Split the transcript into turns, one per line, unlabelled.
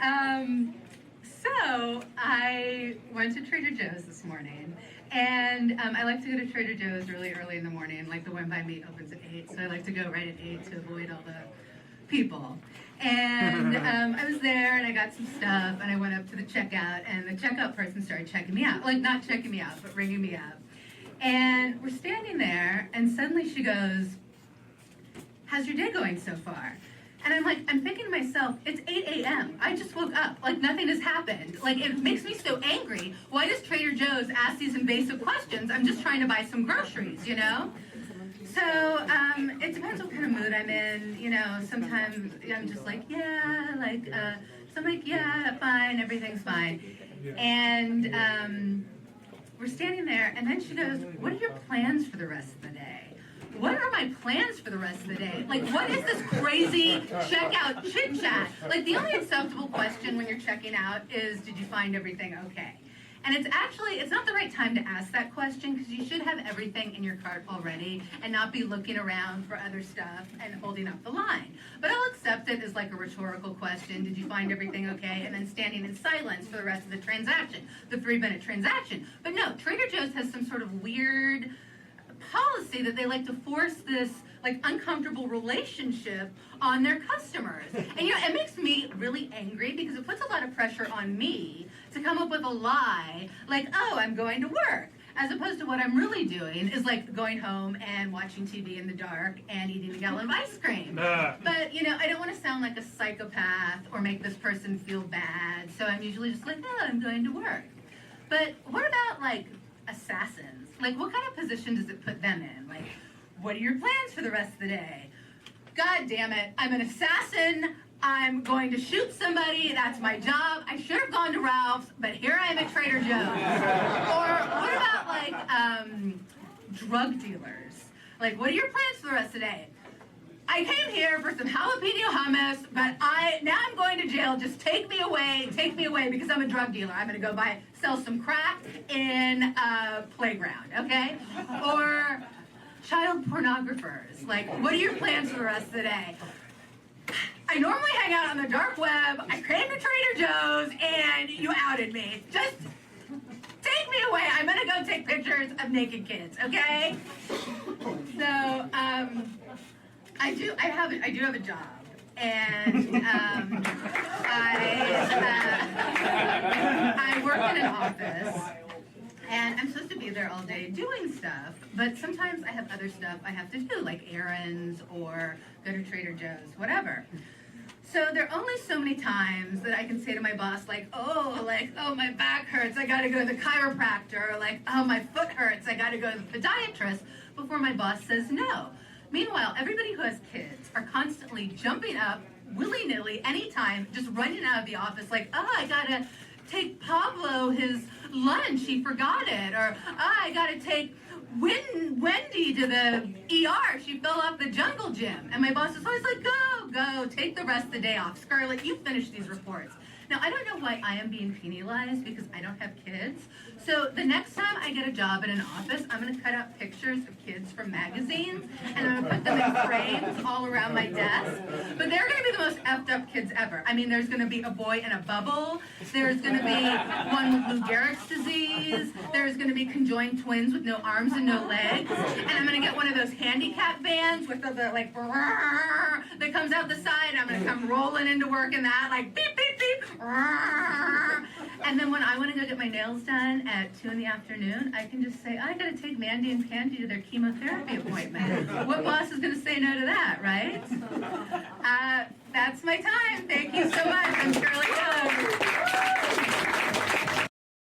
So I went to Trader Joe's this morning, and I like to go to Trader Joe's really early in the morning. Like the one by me opens at 8, so I like to go right at 8 to avoid all the people. And I was there, and I got some stuff, and I went up to the checkout, and the checkout person started checking me out. Like, not checking me out, but ringing me up. And we're standing there, and suddenly she goes, "How's your day going so far?" And I'm thinking to myself, it's 8 a.m. I just woke up. Like, nothing has happened. Like, it makes me so angry. Why does Trader Joe's ask these invasive questions? I'm just trying to buy some groceries, you know? So, it depends what kind of mood I'm in. You know, sometimes I'm just like, yeah, like, so I'm like, yeah, fine, everything's fine. And we're standing there, and then she goes, "What are your plans for the rest of the day?" What are my plans for the rest of the day? Like, what is this crazy checkout chit-chat? Like, the only acceptable question when you're checking out is, did you find everything okay? And it's not the right time to ask that question, because you should have everything in your cart already and not be looking around for other stuff and holding up the line. But I'll accept it as like a rhetorical question. Did you find everything okay? And then standing in silence for the rest of the transaction, the 3-minute transaction. But no, Trader Joe's has some sort of weird policy that they like to force this like uncomfortable relationship on their customers. And you know, it makes me really angry because it puts a lot of pressure on me to come up with a lie like, "Oh, I'm going to work," as opposed to what I'm really doing is like going home and watching TV in the dark and eating a gallon of ice cream. But you know, I don't want to sound like a psychopath or make this person feel bad, so I'm usually just like, "Oh, I'm going to work." But what about like assassins? Like, what kind of position does it put them in? Like, what are your plans for the rest of the day? God damn it, I'm an assassin. I'm going to shoot somebody. That's my job. I should have gone to Ralph's, but here I am at Trader Joe's. Or what about like drug dealers? Like, what are your plans for the rest of the day? I came here for some jalapeno hummus, but now I'm going to jail. Just take me away because I'm a drug dealer. I'm going to go sell some crack in a playground, okay? Or child pornographers. Like, what are your plans for the rest of the day? I normally hang out on the dark web. I came to Trader Joe's, and you outed me. Just take me away. I'm going to go take pictures of naked kids, okay? So, I do have a job, and I work in an office, and I'm supposed to be there all day doing stuff, but sometimes I have other stuff I have to do, like errands or go to Trader Joe's, whatever. So there are only so many times that I can say to my boss, oh, my back hurts, I gotta go to the chiropractor, or like, oh, my foot hurts, I gotta go to the podiatrist, before my boss says no. Meanwhile, everybody who has kids are constantly jumping up, willy-nilly, anytime, just running out of the office like, oh, I gotta take Pablo his lunch, he forgot it, or oh, I gotta take Wendy to the ER, she fell off the jungle gym. And my boss is always like, go, take the rest of the day off. Scarlett, you finish these reports. Now, I don't know why I am being penalized because I don't have kids. So the next time I get a job in an office, I'm going to cut out pictures of kids from magazines, and I'm going to put them in frames all around my desk. But they're going to be the most effed up kids ever. I mean, there's going to be a boy in a bubble. There's going to be one with Lou Gehrig's disease. There's going to be conjoined twins with no arms and no legs. And I'm going to get one of those handicap vans with the like, that comes out the side. I'm going to come rolling into work in that, like, beep, beep, beep. And then when I want to go get my nails done at 2 in the afternoon, I can just say, I got to take Mandy and Pandy to their chemotherapy appointment. What boss is going to say no to that, right? That's my time. Thank you so much. I'm Scarlett Jung.